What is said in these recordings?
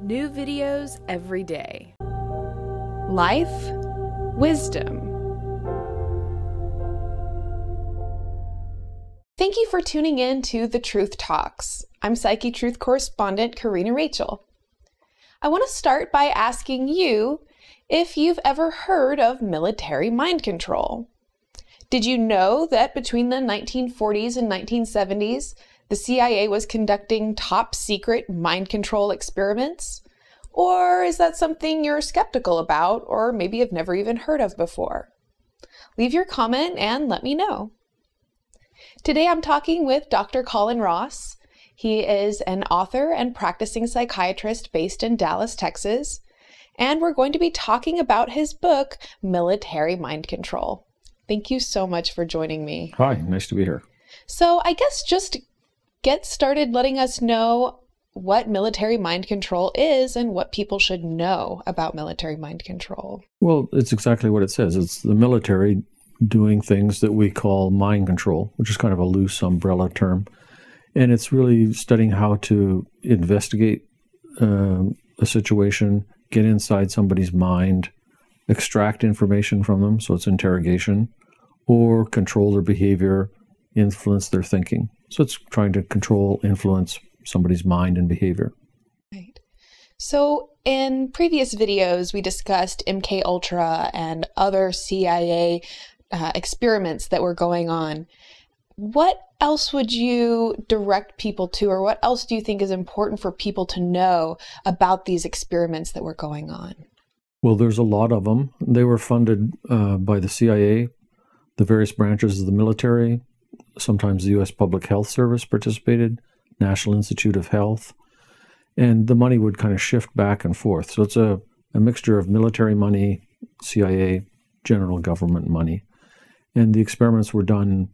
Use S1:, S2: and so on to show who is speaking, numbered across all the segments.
S1: New videos every day. Life, wisdom. Thank you for tuning in to The Truth Talks. I'm Psychiatruth Correspondent Corrina Rachel. I want to start by asking you if you've ever heard of military mind control. Did you know that between the 1940s and 1970s, the CIA was conducting top secret mind control experiments? Or is that something you're skeptical about, or maybe have never even heard of before? Leave your comment and let me know. Today I'm talking with Dr. Colin Ross. He is an author and practicing psychiatrist based in Dallas, Texas. And we're going to be talking about his book, Military Mind Control. Thank you so much for joining me.
S2: Hi, nice to be here.
S1: So I guess just get started letting us know what military mind control is and what people should know about military mind control.
S2: Well, it's exactly what it says. It's the military doing things that we call mind control, which is kind of a loose umbrella term. And it's really studying how to investigate a situation, get inside somebody's mind, extract information from them, so it's interrogation, or control their behavior, influence their thinking. So it's trying to control, influence somebody's mind and behavior.
S1: Right. So in previous videos, we discussed MKUltra and other CIA experiments that were going on. What else would you direct people to, or what else do you think is important for people to know about these experiments that were going on?
S2: Well, there's a lot of them. They were funded by the CIA, the various branches of the military. Sometimes the U.S. Public Health Service participated, National Institute of Health, and the money would kind of shift back and forth. So it's a mixture of military money, CIA, general government money. And the experiments were done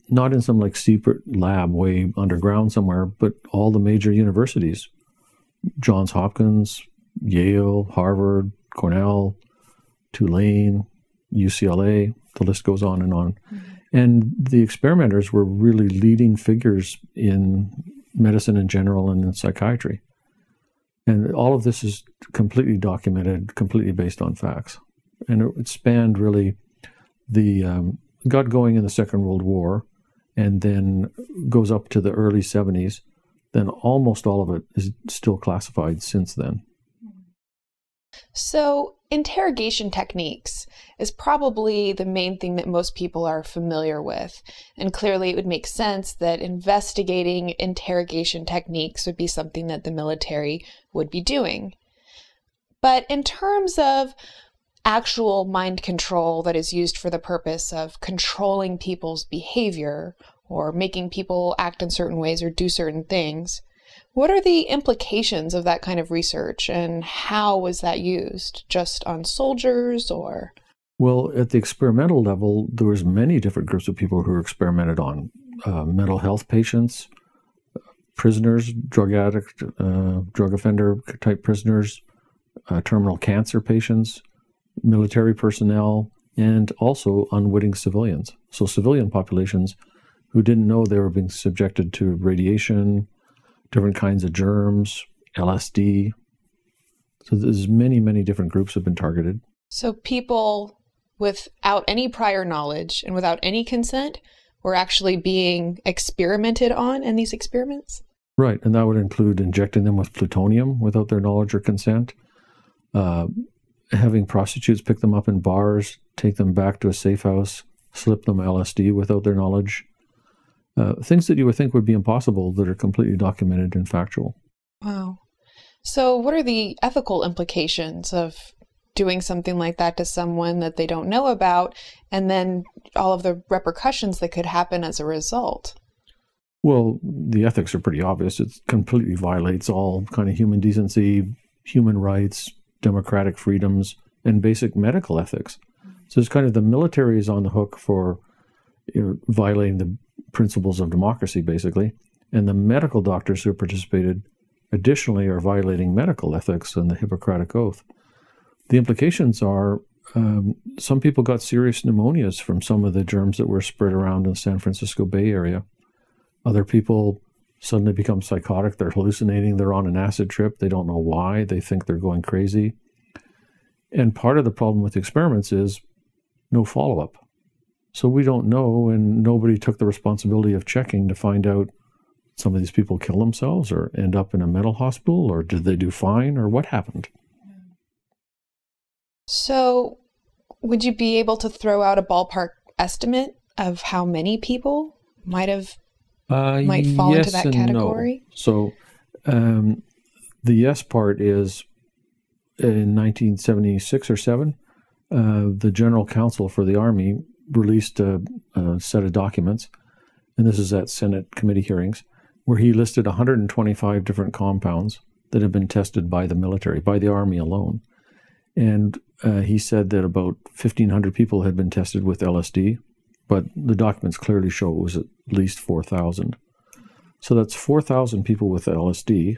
S2: not in some like secret lab way underground somewhere, but all the major universities, Johns Hopkins, Yale, Harvard, Cornell, Tulane, UCLA, the list goes on and on. Mm-hmm. And the experimenters were really leading figures in medicine in general and in psychiatry. And all of this is completely documented, completely based on facts. And it spanned really got going in the Second World War and then goes up to the early 70s. Then almost all of it is still classified since then.
S1: So interrogation techniques is probably the main thing that most people are familiar with. And clearly it would make sense that investigating interrogation techniques would be something that the military would be doing. But in terms of actual mind control that is used for the purpose of controlling people's behavior or making people act in certain ways or do certain things, what are the implications of that kind of research, and how was that used? Just on soldiers, or?
S2: Well, at the experimental level, there was many different groups of people who were experimented on. Mental health patients, prisoners, drug addict, drug offender type prisoners, terminal cancer patients, military personnel, and also unwitting civilians. So civilian populations who didn't know they were being subjected to radiation, different kinds of germs, LSD. So there's many, many different groups have been targeted.
S1: So people without any prior knowledge and without any consent were actually being experimented on in these experiments?
S2: Right, and that would include injecting them with plutonium without their knowledge or consent, having prostitutes pick them up in bars, take them back to a safe house, slip them LSD without their knowledge. Things that you would think would be impossible that are completely documented and factual.
S1: Wow. So what are the ethical implications of doing something like that to someone that they don't know about, and then all of the repercussions that could happen as a result?
S2: Well, the ethics are pretty obvious. It completely violates all kind of human decency, human rights, democratic freedoms, and basic medical ethics. So it's kind of the military is on the hook for violating the principles of democracy, basically. And the medical doctors who participated additionally are violating medical ethics and the Hippocratic Oath. The implications are some people got serious pneumonias from some of the germs that were spread around in the San Francisco Bay Area. Other people suddenly become psychotic. They're hallucinating. They're on an acid trip. They don't know why. They think they're going crazy. And part of the problem with the experiments is no follow-up. So we don't know, and nobody took the responsibility of checking to find out some of these people kill themselves or end up in a mental hospital, or did they do fine, or what happened?
S1: So would you be able to throw out a ballpark estimate of how many people might fall into that category?
S2: No. So the yes part is in 1976 or 7, the General Counsel for the Army released a set of documents, and this is at Senate committee hearings, where he listed 125 different compounds that have been tested by the military, by the Army alone. And he said that about 1,500 people had been tested with LSD, but the documents clearly show it was at least 4,000. So that's 4,000 people with LSD,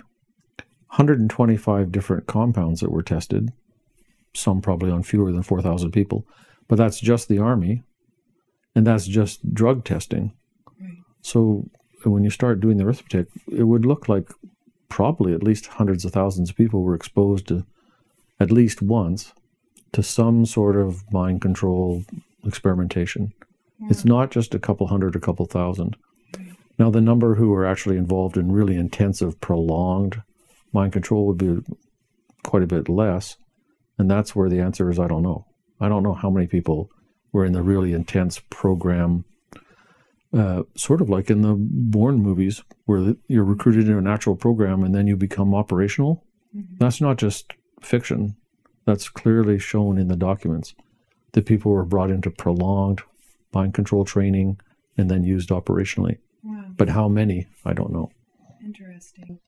S2: 125 different compounds that were tested, some probably on fewer than 4,000 people, but that's just the Army, and that's just drug testing. Right. So when you start doing the arithmetic, it would look like probably at least hundreds of thousands of people were exposed to at least once to some sort of mind control experimentation. Yeah. It's not just a couple hundred, a couple thousand. Right. Now, the number who are actually involved in really intensive, prolonged mind control would be quite a bit less, and that's where the answer is I don't know. I don't know how many people were in the really intense program, sort of like in the Bourne movies, where you're recruited in a natural program and then you become operational. Mm-hmm. That's not just fiction. That's clearly shown in the documents that people were brought into prolonged mind control training and then used operationally. Wow. But how many, I don't know.
S1: Interesting.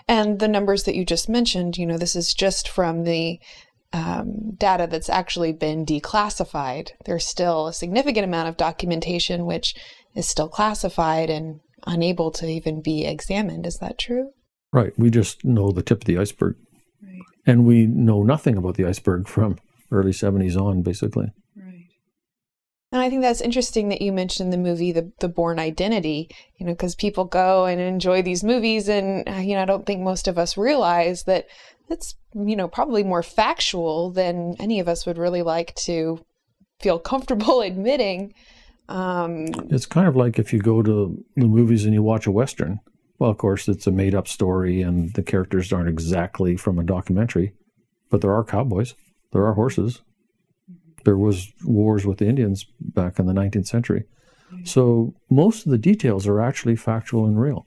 S1: And the numbers that you just mentioned, this is just from the data that's actually been declassified. There's still a significant amount of documentation which is still classified and unable to even be examined. Is that true?
S2: Right. We just know the tip of the iceberg. Right. And we know nothing about the iceberg from early 70s on, basically.
S1: Right. And I think that's interesting that you mentioned the movie, The Bourne Identity, because people go and enjoy these movies, and, I don't think most of us realize that it's, probably more factual than any of us would really like to feel comfortable admitting.
S2: It's kind of like if you go to the movies and you watch a Western. Well, of course, it's a made-up story, and the characters aren't exactly from a documentary, but there are cowboys, there are horses. There was wars with the Indians back in the 19th century. So most of the details are actually factual and real.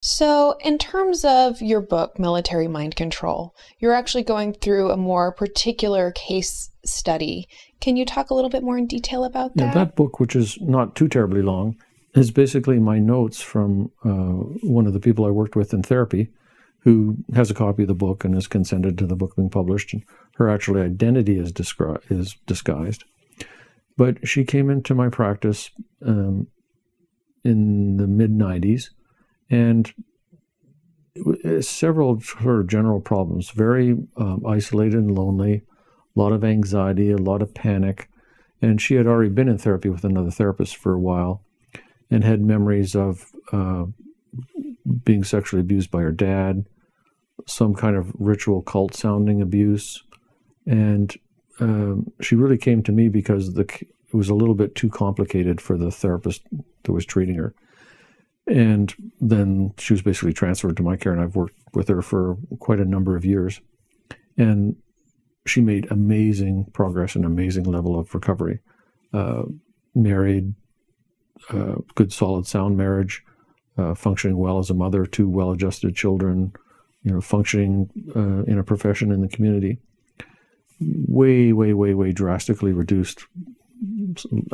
S1: So in terms of your book, Military Mind Control, you're actually going through a more particular case study. Can you talk a little bit more in detail about that?
S2: Yeah, that book, which is not too terribly long, is basically my notes from one of the people I worked with in therapy, who has a copy of the book and has consented to the book being published. And her actual identity is disguised. But she came into my practice in the mid-90s, and several sort of general problems, very isolated and lonely, a lot of anxiety, a lot of panic. And she had already been in therapy with another therapist for a while and had memories of being sexually abused by her dad, some kind of ritual cult sounding abuse. And she really came to me because it was a little bit too complicated for the therapist that was treating her. And then she was basically transferred to my care, and I've worked with her for quite a number of years. And she made amazing progress and amazing level of recovery. Married, good, solid, sound marriage, functioning well as a mother, 2 well-adjusted children, functioning in a profession in the community. Way, way, way, way drastically reduced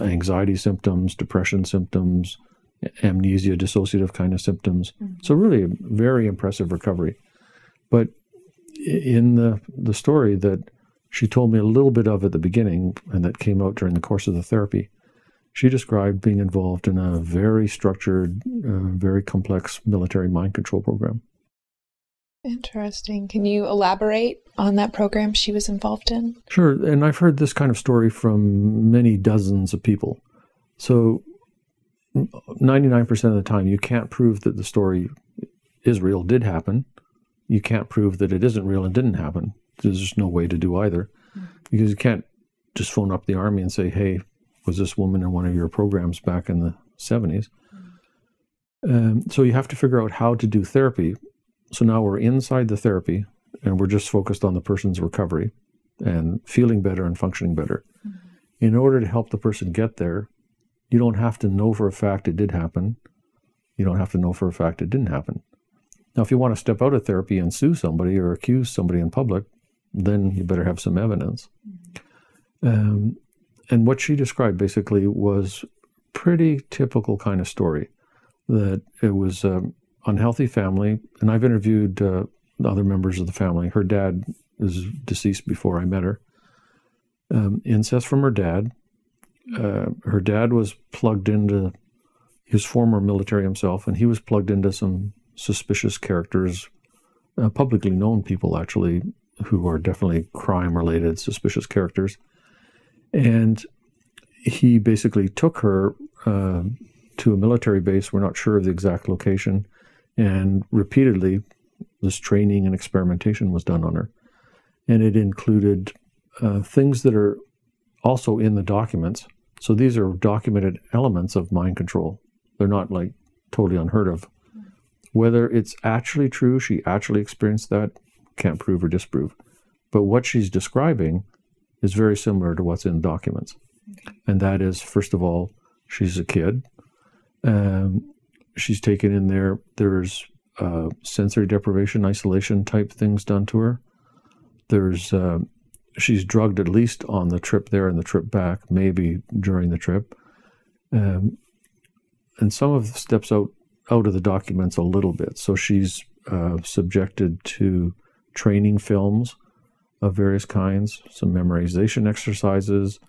S2: anxiety symptoms, depression symptoms, amnesia, dissociative kind of symptoms. Mm-hmm. So really a very impressive recovery. But in the story that she told me a little bit of at the beginning, and that came out during the course of the therapy, she described being involved in a very structured, very complex military mind control program.
S1: Interesting. Can you elaborate on that program she was involved in?
S2: Sure. And I've heard this kind of story from many dozens of people. So 99% of the time, you can't prove that the story is real, did happen. You can't prove that it isn't real and didn't happen. There's just no way to do either. Because you can't just phone up the Army and say, hey, was this woman in one of your programs back in the 70s? So you have to figure out how to do therapy. So now we're inside the therapy, and we're just focused on the person's recovery and feeling better and functioning better. In order to help the person get there, you don't have to know for a fact it did happen. You don't have to know for a fact it didn't happen. Now, if you want to step out of therapy and sue somebody or accuse somebody in public, then you better have some evidence. And what she described basically was pretty typical kind of story, that it was an unhealthy family. And I've interviewed other members of the family. Her dad is deceased before I met her. Incest from her dad. Her dad was plugged into, he was former military himself, and he was plugged into some suspicious characters, publicly known people actually, who are definitely crime-related suspicious characters. And he basically took her to a military base. We're not sure of the exact location. And repeatedly, this training and experimentation was done on her. And it included things that are also in the documents. So these are documented elements of mind control. They're not like totally unheard of. Whether it's actually true, she actually experienced that, can't prove or disprove. But what she's describing is very similar to what's in documents. And that is, first of all, she's a kid. She's taken in there. There's sensory deprivation, isolation type things done to her. There's she's drugged at least on the trip there and the trip back, maybe during the trip. And some of the steps out of the documents a little bit. So she's subjected to training films of various kinds, some memorization exercises.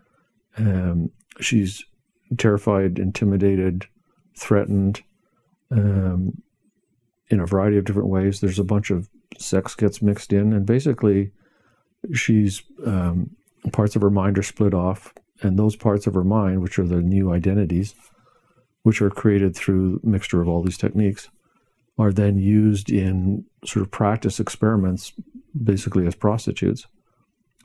S2: She's terrified, intimidated, threatened in a variety of different ways. There's a bunch of sex gets mixed in, and basically she's parts of her mind are split off, and those parts of her mind, which are the new identities, which are created through mixture of all these techniques, are then used in sort of practice experiments, basically as prostitutes.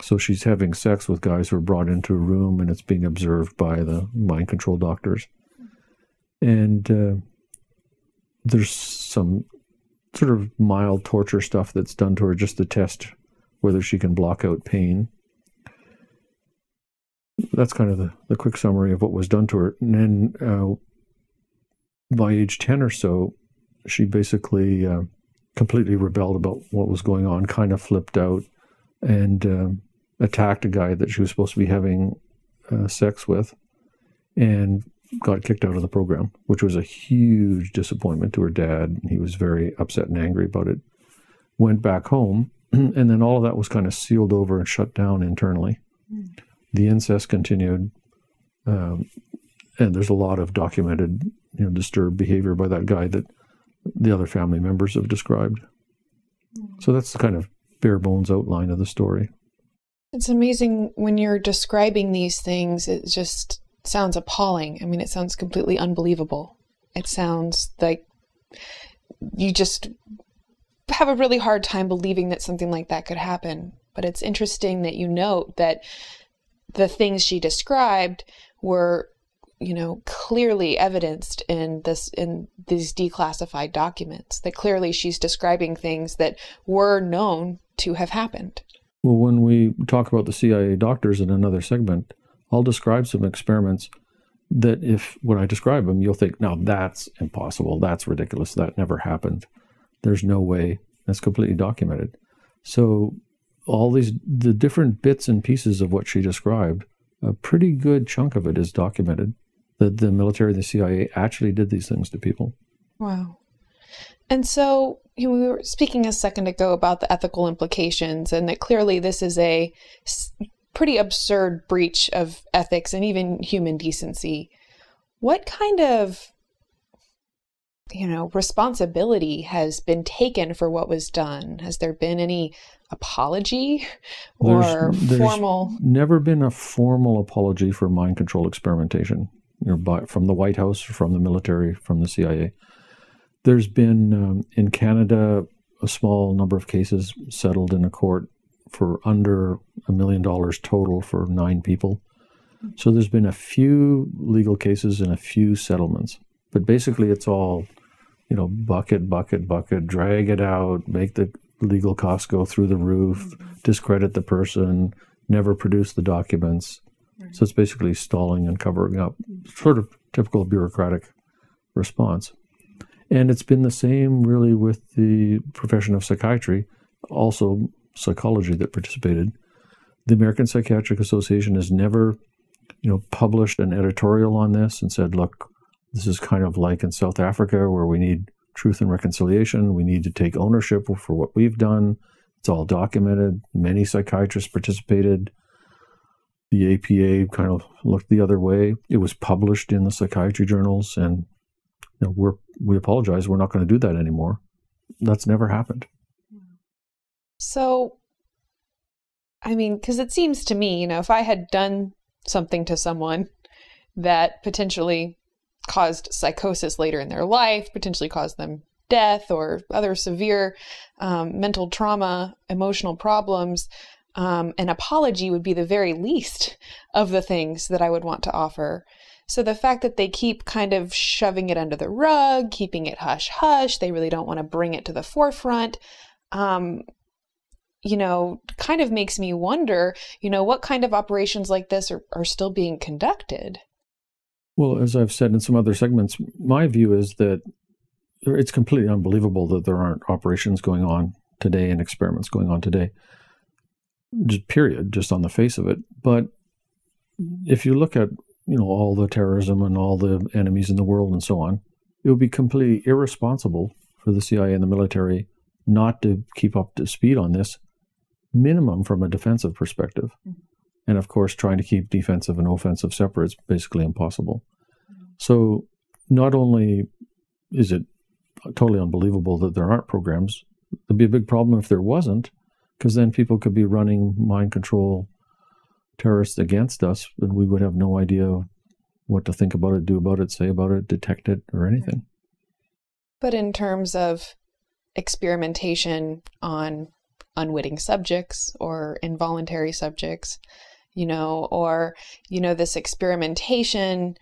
S2: So she's having sex with guys who are brought into a room, and it's being observed by the mind control doctors. And there's some sort of mild torture stuff that's done to her just to test whether she can block out pain. That's kind of the quick summary of what was done to her. And then by age 10 or so, she basically completely rebelled about what was going on, kind of flipped out, and attacked a guy that she was supposed to be having sex with, and got kicked out of the program, which was a huge disappointment to her dad. He was very upset and angry about it. Went back home, and then all of that was kind of sealed over and shut down internally. The incest continued, and there's a lot of documented, disturbed behavior by that guy that the other family members have described. So that's the kind of bare bones outline of the story.
S1: It's amazing when you're describing these things, it just sounds appalling. I mean, it sounds completely unbelievable. It sounds like you just have a really hard time believing that something like that could happen. But it's interesting that you note that the things she described were, clearly evidenced in these declassified documents, that clearly she's describing things that were known to have happened.
S2: Well, when we talk about the CIA doctors in another segment, I'll describe some experiments that when I describe them, you'll think, no, that's impossible. That's ridiculous. That never happened. There's no way. That's completely documented. So all the different bits and pieces of what she described, a pretty good chunk of it is documented, that the military, the CIA actually did these things to people.
S1: Wow. And so we were speaking a second ago about the ethical implications, and that clearly this is a pretty absurd breach of ethics and even human decency. What kind of, responsibility has been taken for what was done? Has there been any apology or formal?
S2: There's never been a formal apology for mind control experimentation. from the White House, from the military, from the CIA. There's been, in Canada, a small number of cases settled in a court for under $1 million total for 9 people. So there's been a few legal cases and a few settlements. But basically it's all, bucket, drag it out, make the legal costs go through the roof, discredit the person, never produce the documents. So it's basically stalling and covering up, sort of typical bureaucratic response. And it's been the same really with the profession of psychiatry, also psychology that participated. The American Psychiatric Association has never, published an editorial on this and said, look, this is kind of like in South Africa where we need truth and reconciliation. We need to take ownership for what we've done. It's all documented. Many psychiatrists participated. The APA kind of looked the other way. It was published in the psychiatry journals, and we apologize. We're not going to do that anymore. That's never happened.
S1: So, because it seems to me, if I had done something to someone that potentially caused psychosis later in their life, potentially caused them death or other severe mental trauma, emotional problems, an apology would be the very least of the things that I would want to offer. So the fact that they keep kind of shoving it under the rug, keeping it hush-hush, they really don't want to bring it to the forefront, kind of makes me wonder, what kind of operations like this are still being conducted?
S2: Well, as I've said in some other segments, my view is that it's completely unbelievable that there aren't operations going on today and experiments going on today. Just on the face of it. But if you look at, all the terrorism and all the enemies in the world and so on, it would be completely irresponsible for the CIA and the military not to keep up to speed on this, minimum from a defensive perspective. And of course, trying to keep defensive and offensive separate is basically impossible. So not only is it totally unbelievable that there aren't programs, it'd be a big problem if there wasn't, because then people could be running mind control terrorists against us, and we would have no idea what to think about it, do about it, say about it, detect it, or anything.
S1: But in terms of experimentation on unwitting subjects or involuntary subjects, or, this experimentation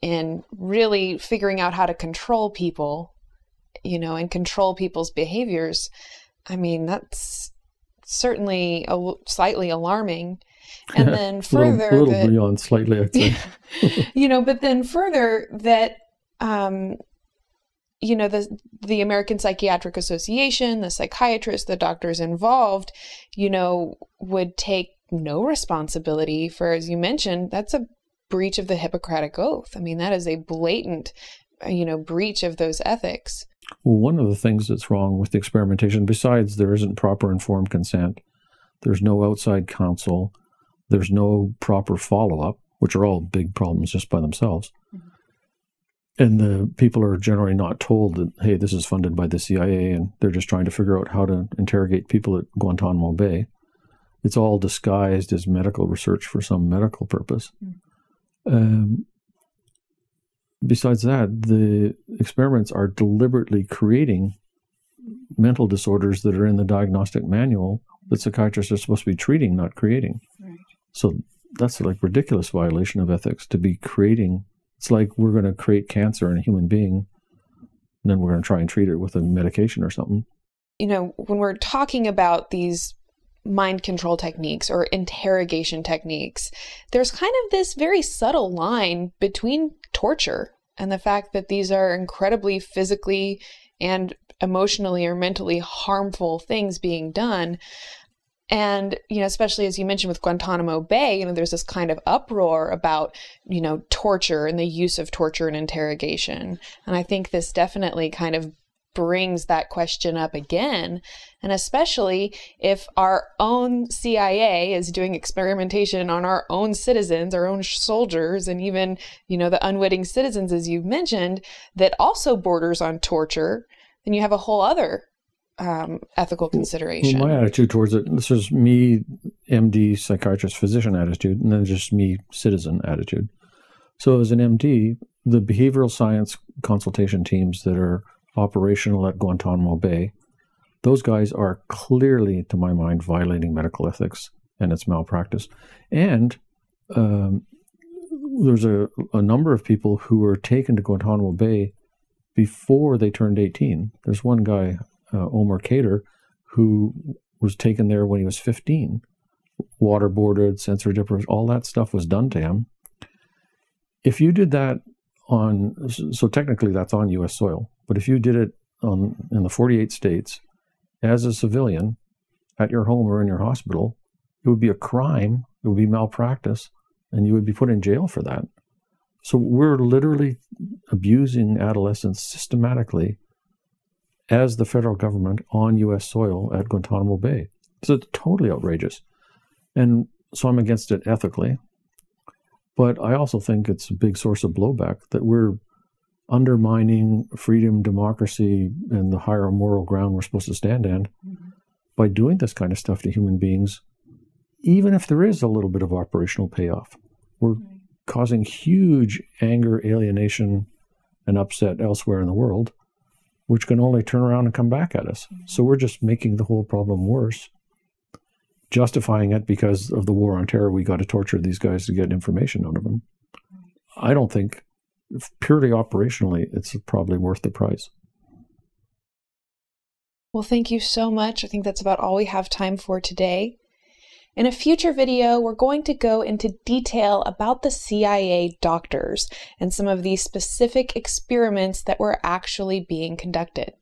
S1: in really figuring out how to control people, and control people's behaviors, that's certainly slightly alarming. And then further,
S2: a little beyond slightly, I'd say.
S1: But then further that, the American Psychiatric Association, the psychiatrists, the doctors involved, would take no responsibility for, as you mentioned, that's a breach of the Hippocratic Oath. That is a blatant, breach of those ethics.
S2: Well, one of the things that's wrong with the experimentation, besides there isn't proper informed consent, there's no outside counsel, there's no proper follow-up, which are all big problems just by themselves. And the people are generally not told that, hey, this is funded by the CIA, and they're just trying to figure out how to interrogate people at Guantanamo Bay. It's all disguised as medical research for some medical purpose. Besides that, the experiments are deliberately creating mental disorders that are in the diagnostic manual that psychiatrists are supposed to be treating, not creating. Right. So that's like ridiculous violation of ethics to be creating. It's like we're going to create cancer in a human being, and then we're going to try and treat it with a medication or something.
S1: When we're talking about these mind control techniques or interrogation techniques, there's kind of this very subtle line between torture and the fact that these are incredibly physically and emotionally or mentally harmful things being done. And, especially as you mentioned with Guantanamo Bay, there's this kind of uproar about, torture and the use of torture and interrogation. And I think this definitely kind of brings that question up again. And especially if our own CIA is doing experimentation on our own citizens, our own soldiers, and even, the unwitting citizens, as you've mentioned, that also borders on torture, then you have a whole other ethical consideration.
S2: Well, my attitude towards it, this is me, MD, psychiatrist, physician attitude, and then just me, citizen attitude. So as an MD, the behavioral science consultation teams that are operational at Guantanamo Bay, those guys are clearly, to my mind, violating medical ethics, and it's malpractice. And there's a number of people who were taken to Guantanamo Bay before they turned 18. There's one guy, Omar Kader, who was taken there when he was 15. Waterboarded, sensory deprivation, all that stuff was done to him. If you did that so technically that's on U.S. soil, but if you did it in the 48 states as a civilian at your home or in your hospital, it would be a crime, it would be malpractice, and you would be put in jail for that. So we're literally abusing adolescents systematically as the federal government on U.S. soil at Guantanamo Bay. So it's totally outrageous. And so I'm against it ethically. But I also think it's a big source of blowback that we're undermining freedom, democracy, and the higher moral ground we're supposed to stand on by doing this kind of stuff to human beings, even if there is a little bit of operational payoff. We're causing huge anger, alienation, and upset elsewhere in the world, which can only turn around and come back at us. So we're just making the whole problem worse, justifying it because of the war on terror. We got to torture these guys to get information out of them. I don't think, purely operationally, it's probably worth the price.
S1: Well, thank you so much. I think that's about all we have time for today. In a future video, we're going to go into detail about the CIA doctors and some of these specific experiments that were actually being conducted.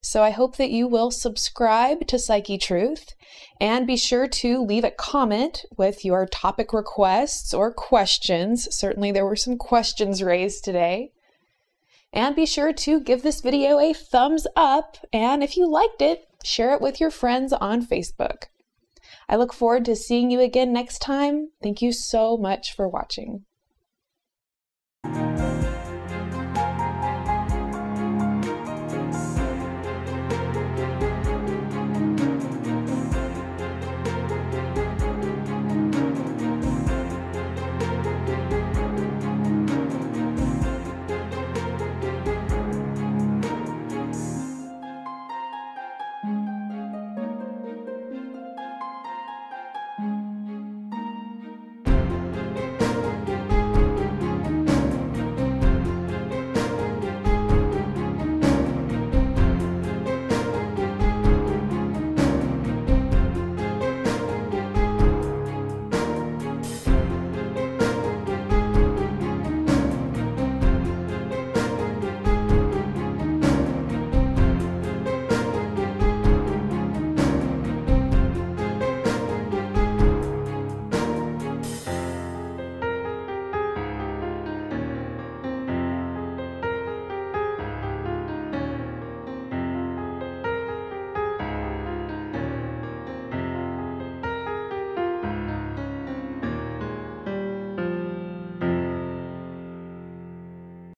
S1: So I hope that you will subscribe to Psychetruth and be sure to leave a comment with your topic requests or questions. Certainly there were some questions raised today. And be sure to give this video a thumbs up, and if you liked it, share it with your friends on Facebook. I look forward to seeing you again next time. Thank you so much for watching.